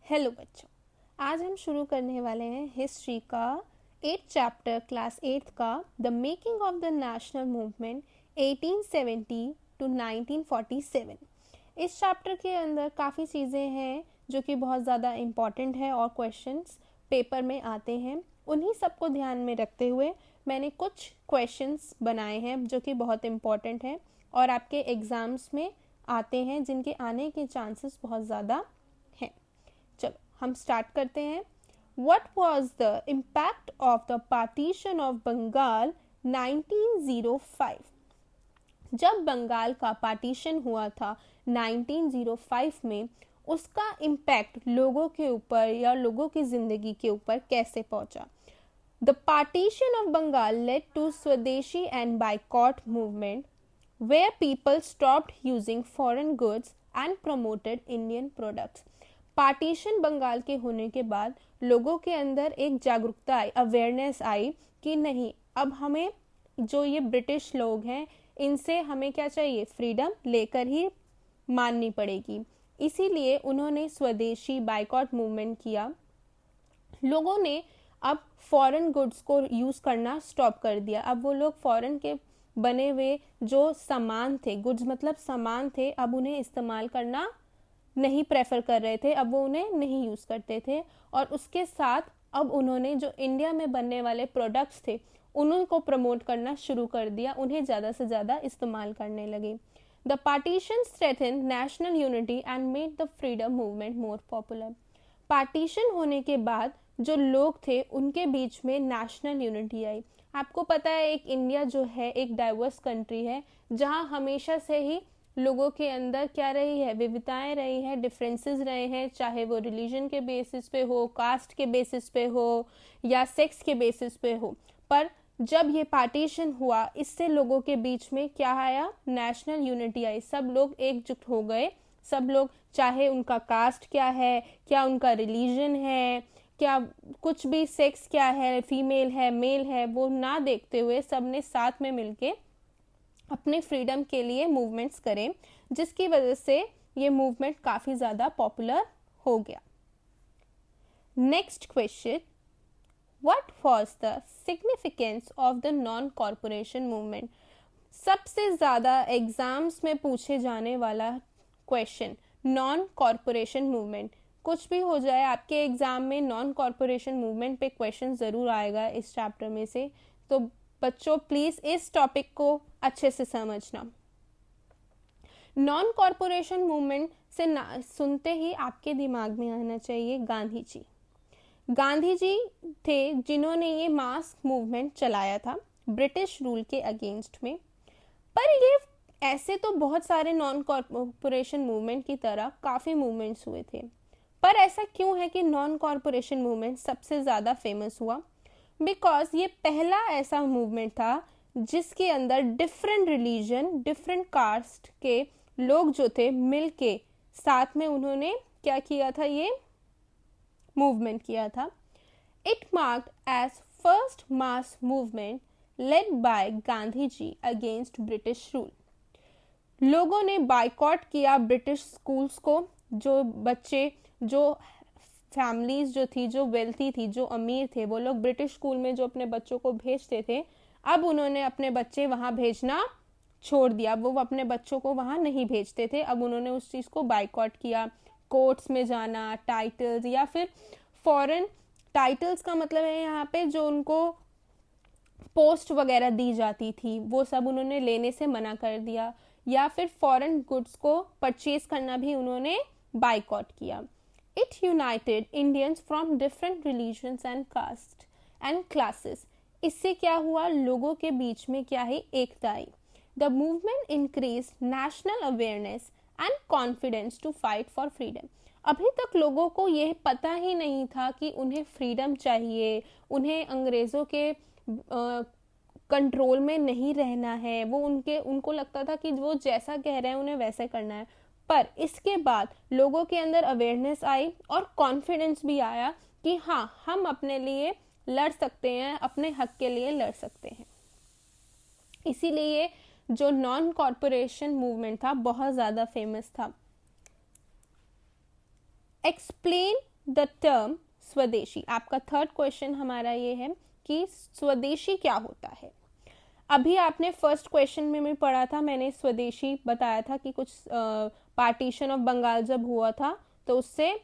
Hello बच्चों, आज हम शुरू करने वाले हैं हिस्ट्री का 8th चैप्टर क्लास 8th का the making of the national movement 1870 to 1947। इस चैप्टर के अंदर काफ़ी चीज़ें हैं जो कि बहुत ज़्यादा इम्पॉर्टेंट है और क्वेश्चंस पेपर में आते हैं। उन्हीं सबको ध्यान में रखते हुए मैंने कुछ क्वेश्चंस बनाए हैं जो कि बहुत इम्पॉर्टेंट हैं और आपके एग्ज़ाम्स में आते हैं, जिनके आने के चांसेस बहुत ज़्यादा हैं। चलो हम स्टार्ट करते हैं। What was the impact of the partition of Bengal 1905? जब बंगाल का पार्टीशन हुआ था 1905 में, उसका इम्पैक्ट लोगों के ऊपर या लोगों की जिंदगी के ऊपर कैसे पहुंचा। The partition of Bengal led to Swadeshi and boycott movement, where people stopped using foreign goods and promoted Indian products. Partition Bengal के होने के बाद लोगों के अंदर एक जागरूकता आई, अवेयरनेस आई कि नहीं, अब हमें जो ये ब्रिटिश लोग हैं इनसे हमें क्या चाहिए, फ्रीडम लेकर ही माननी पड़ेगी। इसीलिए उन्होंने स्वदेशी बायकॉट मूवमेंट किया। लोगों ने अब फॉरेन गुड्स को यूज़ करना स्टॉप कर दिया। अब वो लोग फॉरेन के बने हुए जो सामान थे, गुड्स मतलब सामान थे, अब उन्हें इस्तेमाल करना नहीं प्रेफर कर रहे थे, अब वो उन्हें नहीं यूज़ करते थे। और उसके साथ अब उन्होंने जो इंडिया में बनने वाले प्रोडक्ट्स थे उन्हीं को प्रमोट करना शुरू कर दिया, उन्हें ज़्यादा से ज़्यादा इस्तेमाल करने लगे। The partition strengthen national unity and made the freedom movement more popular. Partition होने के बाद जो लोग थे उनके बीच में नेशनल यूनिटी आई। आपको पता है एक इंडिया जो है एक डाइवर्स कंट्री है, जहाँ हमेशा से ही लोगों के अंदर क्या रही है, विविधताएं रही है, डिफरेंसेस रहे हैं, चाहे वो रिलीजन के बेसिस पे हो, कास्ट के बेसिस पे हो या सेक्स के बेसिस पे हो। पर जब ये पार्टीशन हुआ, इससे लोगों के बीच में क्या आया, नेशनल यूनिटी आई। सब लोग एकजुट हो गए। सब लोग, चाहे उनका कास्ट क्या है, क्या उनका रिलीजन है, क्या कुछ भी सेक्स क्या है, फीमेल है मेल है, वो ना देखते हुए सबने साथ में मिलके अपने फ्रीडम के लिए मूवमेंट्स करें, जिसकी वजह से ये मूवमेंट काफ़ी ज़्यादा पॉपुलर हो गया। Next question, what was the significance of the non corporation movement. सबसे ज़्यादा एग्जाम्स में पूछे जाने वाला क्वेश्चन, नॉन कॉरपोरेशन मूवमेंट। कुछ भी हो जाए, आपके एग्जाम में नॉन कॉरपोरेशन मूवमेंट पे क्वेश्चन ज़रूर आएगा इस चैप्टर में से, तो बच्चों प्लीज इस टॉपिक को अच्छे से समझना। नॉन कॉरपोरेशन मूवमेंट से सुनते ही आपके दिमाग में आना चाहिए गांधी जी। गांधी जी थे जिन्होंने ये मास मूवमेंट चलाया था ब्रिटिश रूल के अगेंस्ट में। पर ये ऐसे तो बहुत सारे नॉन कॉरपोरेशन मूवमेंट की तरह काफ़ी मूवमेंट्स हुए थे, पर ऐसा क्यों है कि नॉन कॉरपोरेशन मूवमेंट सबसे ज़्यादा फेमस हुआ? बिकॉज ये पहला ऐसा मूवमेंट था जिसके अंदर डिफरेंट रिलीजन, डिफरेंट कास्ट के लोग जो थे मिल के साथ में उन्होंने क्या किया था, ये मूवमेंट किया था। It marked as first mass movement led by Gandhi ji against British rule. लोगों ने बायकॉट किया ब्रिटिश स्कूल्स को। जो बच्चे, जो फैमिलीज जो थी, जो वेल्थी थी, जो अमीर थे, वो लोग ब्रिटिश स्कूल में जो अपने बच्चों को भेजते थे, अब उन्होंने अपने बच्चे वहाँ भेजना छोड़ दिया। वो अपने बच्चों को वहाँ नहीं भेजते थे, अब उन्होंने उस चीज़ को बायकॉट किया। कोर्ट्स में जाना, टाइटल्स या फिर फॉरेन टाइटल्स का मतलब है यहाँ पे जो उनको पोस्ट वगैरह दी जाती थी, वो सब उन्होंने लेने से मना कर दिया, या फिर फॉरेन गुड्स को परचेज करना भी उन्होंने बायकॉट किया। It united Indians from different religions and caste and classes. इससे क्या हुआ, लोगों के बीच में क्या है, एकता आई। The movement increased national awareness and confidence to fight for freedom. अभी तक लोगों को यह पता ही नहीं था कि उन्हें फ्रीडम चाहिए, उन्हें अंग्रेज़ों के कंट्रोल में नहीं रहना है। वो उनको लगता था कि वो जैसा कह रहे हैं उन्हें वैसे करना है। पर इसके बाद लोगों के अंदर अवेयरनेस आई और कॉन्फिडेंस भी आया कि हाँ, हम अपने लिए लड़ सकते हैं, अपने हक के लिए लड़ सकते हैं। इसीलिए जो नॉन कॉरपोरेशन मूवमेंट था बहुत ज़्यादा फेमस था। एक्सप्लेन द टर्म स्वदेशी? आपका थर्ड क्वेश्चन हमारा ये है कि स्वदेशी क्या होता है। अभी आपने फर्स्ट क्वेश्चन में भी पढ़ा था, मैंने स्वदेशी बताया था कि कुछ पार्टीशन ऑफ बंगाल जब हुआ था तो उससे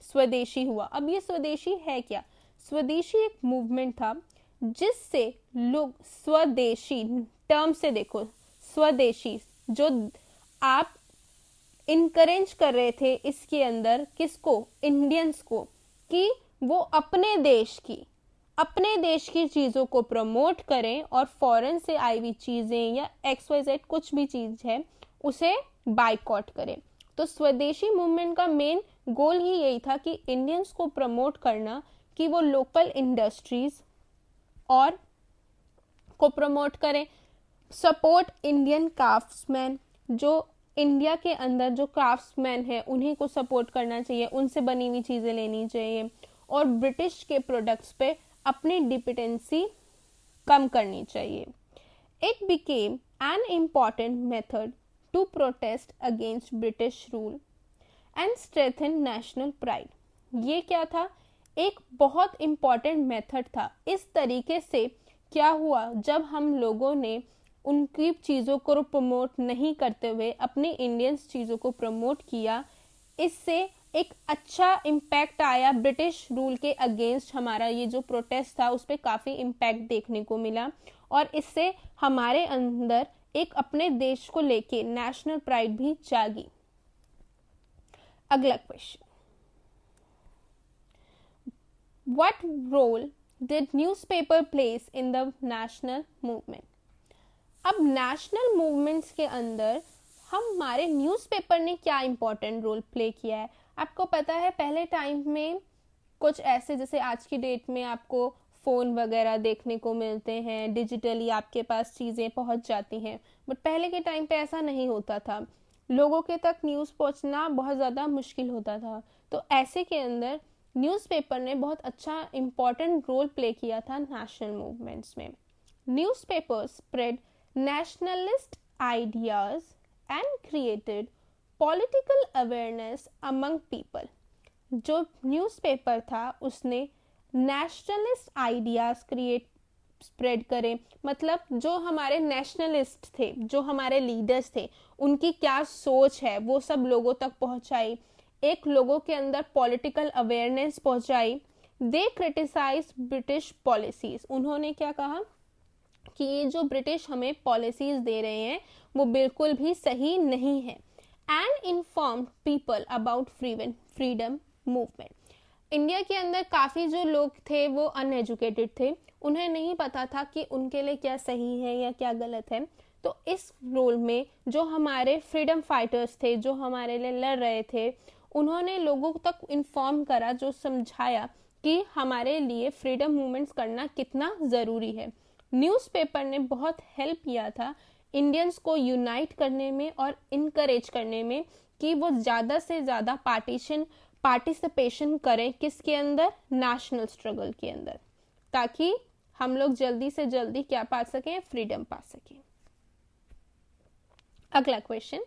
स्वदेशी हुआ। अब ये स्वदेशी है क्या? स्वदेशी एक मूवमेंट था जिससे लोग, स्वदेशी टर्म से देखो, स्वदेशी जो आप इनकरेज कर रहे थे इसके अंदर किसको? इंडियंस को, कि वो अपने देश की चीजों को प्रमोट करें और फॉरेन से आई हुई चीजें या XYZ कुछ भी चीज है उसे बाइकआउट करें। तो स्वदेशी मूवमेंट का मेन गोल ही यही था कि इंडियंस को प्रमोट करना, कि वो लोकल इंडस्ट्रीज और को प्रमोट करें, सपोर्ट इंडियन क्राफ्ट्समैन, जो इंडिया के अंदर जो क्राफ्ट्समैन है उन्हीं को सपोर्ट करना चाहिए, उनसे बनी हुई चीजें लेनी चाहिए, और ब्रिटिश के प्रोडक्ट्स पे अपनी डिपेंडेंसी कम करनी चाहिए। It became an important method to protest against British rule and strengthen national pride. ये क्या था? एक बहुत इम्पॉर्टेंट मेथड था। इस तरीके से क्या हुआ, जब हम लोगों ने उनकी चीज़ों को प्रमोट नहीं करते हुए अपनी इंडियंस चीज़ों को प्रमोट किया, इससे एक अच्छा इम्पैक्ट आया ब्रिटिश रूल के अगेंस्ट। हमारा ये जो प्रोटेस्ट था उस पर काफ़ी इम्पैक्ट देखने को मिला, और इससे हमारे अंदर एक अपने देश को लेके नेशनल प्राइड भी जागी। अगला question, what role did newspaper place in the national movement? अब नेशनल मूवमेंट्स के अंदर हमारे न्यूज़पेपर ने क्या इंपॉर्टेंट रोल प्ले किया है? आपको पता है पहले टाइम में कुछ ऐसे, जैसे आज की डेट में आपको फ़ोन वगैरह देखने को मिलते हैं, डिजिटली आपके पास चीज़ें पहुंच जाती हैं, बट पहले के टाइम पे ऐसा नहीं होता था, लोगों के तक न्यूज़ पहुंचना बहुत ज़्यादा मुश्किल होता था। तो ऐसे के अंदर न्यूज़पेपर ने बहुत अच्छा इम्पॉर्टेंट रोल प्ले किया था नेशनल मूवमेंट्स में। Newspaper spread nationalist ideas and created political awareness among people। जो न्यूज़पेपर था उसने नेशनलिस्ट आइडियाज स्प्रेड करे, मतलब जो हमारे नेशनलिस्ट थे, जो हमारे लीडर्स थे, उनकी क्या सोच है वो सब लोगों तक पहुंचाई, एक लोगों के अंदर पॉलिटिकल अवेयरनेस पहुंचाई। दे क्रिटिसाइज ब्रिटिश पॉलिसीज। उन्होंने क्या कहा कि ये जो ब्रिटिश हमें पॉलिसीज दे रहे हैं वो बिल्कुल भी सही नहीं है। And informed people about freedom movement. India के अंदर काफ़ी जो लोग थे वो अनएजुकेटेड थे, उन्हें नहीं पता था कि उनके लिए क्या सही है या क्या गलत है। तो इस रोल में जो हमारे फ्रीडम फाइटर्स थे, जो हमारे लिए लड़ रहे थे, उन्होंने लोगों तक इन्फॉर्म करा, जो समझाया कि हमारे लिए फ्रीडम मूवमेंट्स करना कितना ज़रूरी है। न्यूज़पेपर ने बहुत हेल्प किया था इंडियंस को यूनाइट करने में और इनकरेज करने में कि वो ज़्यादा से ज़्यादा पार्टिसिपेशन करें किसके अंदर? नेशनल स्ट्रगल के अंदर, ताकि हम लोग जल्दी से जल्दी क्या पा सकें? फ्रीडम पा सकें। अगला question,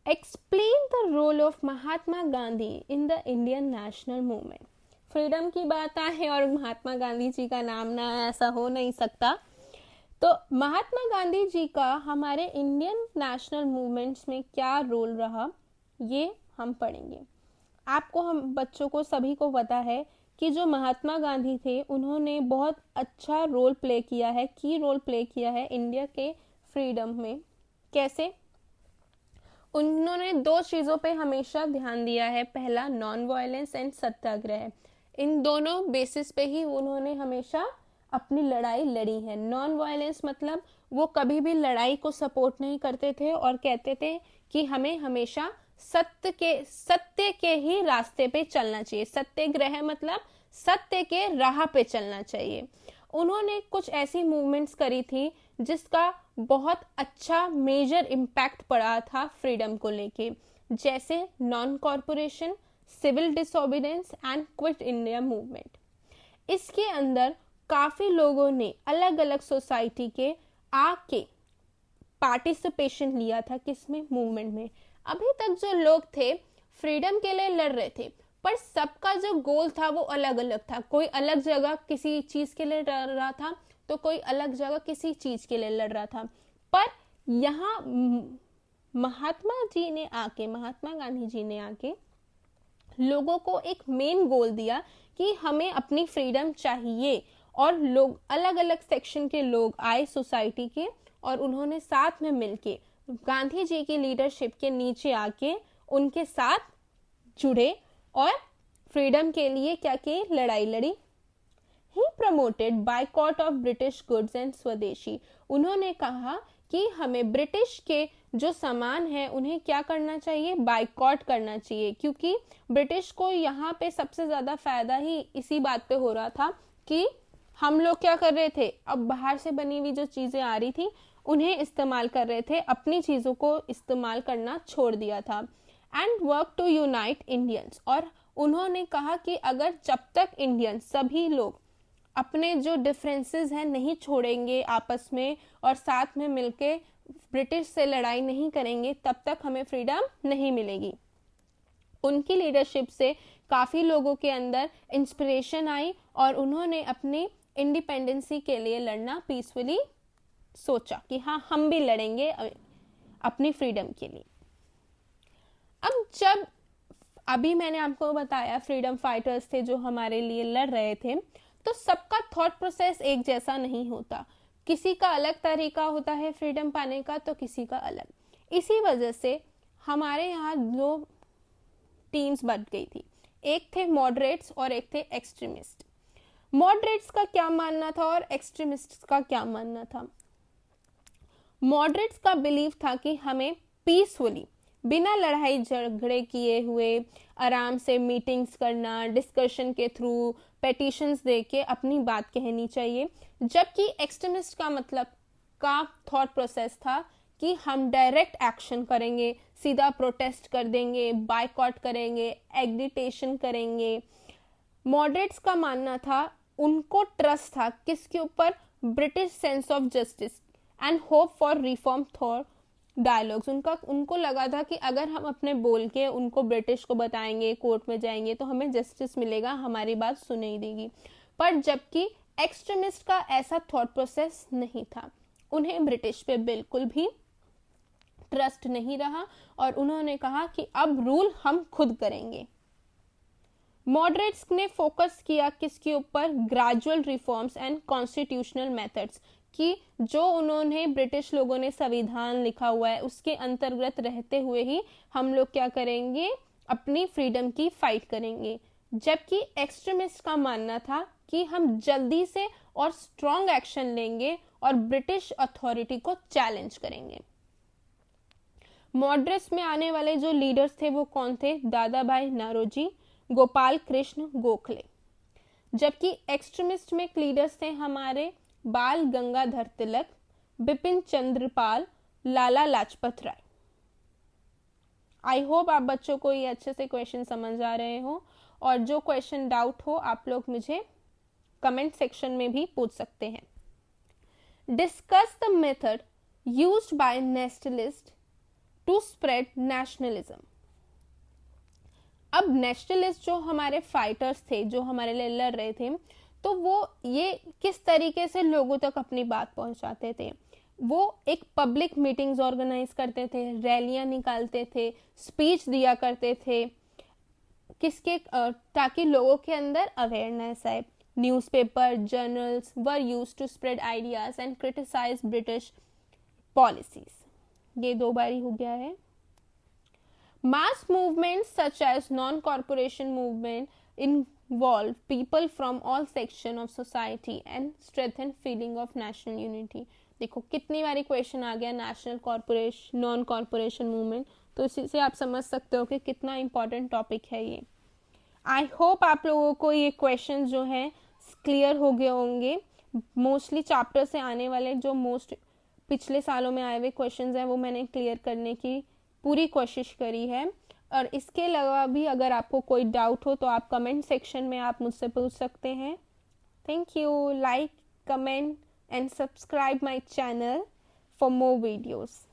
explain the role of Mahatma Gandhi in the Indian national movement. Freedom की बात है और महात्मा गांधी जी का नाम ना, ऐसा हो नहीं सकता। तो महात्मा गांधी जी का हमारे इंडियन नेशनल मूवमेंट्स में क्या रोल रहा ये हम पढ़ेंगे। आपको, हम बच्चों को सभी को पता है कि जो महात्मा गांधी थे उन्होंने बहुत अच्छा रोल प्ले किया है, की रोल प्ले किया है इंडिया के फ्रीडम में। कैसे? उन्होंने दो चीज़ों पे हमेशा ध्यान दिया है, पहला नॉन वायलेंस एंड सत्याग्रह। इन दोनों बेसिस पे ही उन्होंने हमेशा अपनी लड़ाई लड़ी है। नॉन वायलेंस मतलब वो कभी भी लड़ाई को सपोर्ट नहीं करते थे और कहते थे कि हमें हमेशा सत्य के ही रास्ते पे चलना चाहिए। सत्याग्रह मतलब सत्य के राह पे चलना चाहिए। उन्होंने कुछ ऐसी मूवमेंट्स करी थी जिसका बहुत अच्छा मेजर इम्पैक्ट पड़ा था फ्रीडम को लेके, जैसे non corporation, civil disobedience and quit India movement. इसके अंदर काफ़ी लोगों ने अलग अलग सोसाइटी के आके पार्टिसिपेशन लिया था, किसमें? मूवमेंट में। अभी तक जो लोग थे फ्रीडम के लिए लड़ रहे थे, पर सबका जो गोल था वो अलग अलग था। कोई अलग जगह किसी चीज के लिए लड़ रहा था, तो कोई अलग जगह किसी चीज के लिए लड़ रहा था। पर यहाँ महात्मा गांधी जी ने आके लोगों को एक मेन गोल दिया कि हमें अपनी फ्रीडम चाहिए, और लोग अलग अलग सेक्शन के लोग आए सोसाइटी के, और उन्होंने साथ में मिलके गांधी जी की लीडरशिप के नीचे आके उनके साथ जुड़े और फ्रीडम के लिए क्या की, लड़ाई लड़ी। He promoted boycott of British goods and swadeshi. उन्होंने कहा कि हमें ब्रिटिश के जो सामान है उन्हें क्या करना चाहिए, बायकॉट करना चाहिए, क्योंकि ब्रिटिश को यहाँ पे सबसे ज्यादा फायदा ही इसी बात पे हो रहा था कि हम लोग क्या कर रहे थे, अब बाहर से बनी हुई जो चीजें आ रही थी उन्हें इस्तेमाल कर रहे थे, अपनी चीजों को इस्तेमाल करना छोड़ दिया था। And work to unite Indians, और उन्होंने कहा कि अगर जब तक इंडियन सभी लोग अपने जो डिफरेंसेस हैं नहीं छोड़ेंगे आपस में और साथ में मिलके ब्रिटिश से लड़ाई नहीं करेंगे, तब तक हमें फ्रीडम नहीं मिलेगी। उनकी लीडरशिप से काफी लोगों के अंदर इंस्पिरेशन आई और उन्होंने अपनी इंडिपेंडेंसी के लिए लड़ना पीसफुली सोचा कि हाँ हम भी लड़ेंगे अपनी फ्रीडम के लिए। अब जब अभी मैंने आपको बताया फ्रीडम फाइटर्स थे जो हमारे लिए लड़ रहे थे, तो सबका थॉट प्रोसेस एक जैसा नहीं होता, किसी का अलग तरीका होता है फ्रीडम पाने का, तो किसी का अलग। इसी वजह से हमारे यहाँ दो टीम्स बन गई थी, एक थे मॉडरेट्स और एक थे एक्सट्रीमिस्ट। मॉडरेट्स का क्या मानना था और एक्सट्रीमिस्ट का क्या मानना था? मॉडरेट्स का बिलीव था कि हमें पीसफुली, बिना लड़ाई झगड़े किए हुए, आराम से मीटिंग्स करना, डिस्कशन के थ्रू, पेटिशंस देके अपनी बात कहनी चाहिए। जबकि एक्सट्रीमिस्ट का मतलब का थॉट प्रोसेस था कि हम डायरेक्ट एक्शन करेंगे, सीधा प्रोटेस्ट कर देंगे, बायकॉट करेंगे, एग्जिटेशन करेंगे। मॉडरेट्स का मानना था, उनको ट्रस्ट था किसके ऊपर, British sense of justice and hope for reform thought dialogues. उनको लगा था कि अगर हम अपने बोल के उनको ब्रिटिश को बताएंगे, कोर्ट में जाएंगे, तो हमें जस्टिस मिलेगा, हमारी बात सुनाई देगी। पर जबकि एक्सट्रीमिस्ट का ऐसा थॉट प्रोसेस नहीं था, उन्हें ब्रिटिश पे बिल्कुल भी ट्रस्ट नहीं रहा और उन्होंने कहा कि अब रूल हम खुद करेंगे। मॉडरेट्स ने फोकस किया किसके ऊपर, gradual reforms and constitutional methods, कि जो उन्होंने ब्रिटिश लोगों ने संविधान लिखा हुआ है उसके अंतर्गत रहते हुए ही हम लोग क्या करेंगे, अपनी फ्रीडम की फाइट करेंगे। जबकि एक्सट्रीमिस्ट का मानना था कि हम जल्दी से और स्ट्रॉन्ग एक्शन लेंगे और ब्रिटिश अथॉरिटी को चैलेंज करेंगे। मॉडरेट्स में आने वाले जो लीडर्स थे वो कौन थे, दादा भाई नौरोजी, गोपाल कृष्ण गोखले। जबकि एक्सट्रीमिस्ट में लीडर्स थे हमारे बाल गंगाधर तिलक, बिपिन चंद्र पाल, लाला लाजपत राय। आई होप आप बच्चों को ये अच्छे से क्वेश्चन समझ आ रहे हो, और जो क्वेश्चन डाउट हो आप लोग मुझे कमेंट सेक्शन में भी पूछ सकते हैं। Discuss the method used by nationalist to spread nationalism. अब नेशनलिस्ट जो हमारे फाइटर्स थे, जो हमारे लिए लड़ रहे थे, तो वो ये किस तरीके से लोगों तक अपनी बात पहुंचाते थे। वो एक पब्लिक मीटिंग्स ऑर्गेनाइज करते थे, रैलियां निकालते थे, स्पीच दिया करते थे, किसके ताकि लोगों के अंदर अवेयरनेस आए। Newspaper, journals were used to spread ideas and criticise British policies. ये दो बारी हो गया है। Mass movements such as non-corporation movement involve people from all sections of society and strengthen feeling of national unity। देखो कितनी बारी क्वेश्चन आ गया national corporation, non corporation movement, तो इसी से आप समझ सकते हो कि कितना इंपॉर्टेंट टॉपिक है ये। आई होप आप लोगों को ये क्वेश्चन जो है क्लियर हो गए होंगे। मोस्टली चैप्टर से आने वाले जो पिछले सालों में आए हुए क्वेश्चंस हैं वो मैंने क्लियर करने की पूरी कोशिश करी है। और इसके अलावा भी अगर आपको कोई डाउट हो तो आप कमेंट सेक्शन में आप मुझसे पूछ सकते हैं। Thank you. Like, comment and subscribe my channel for more videos.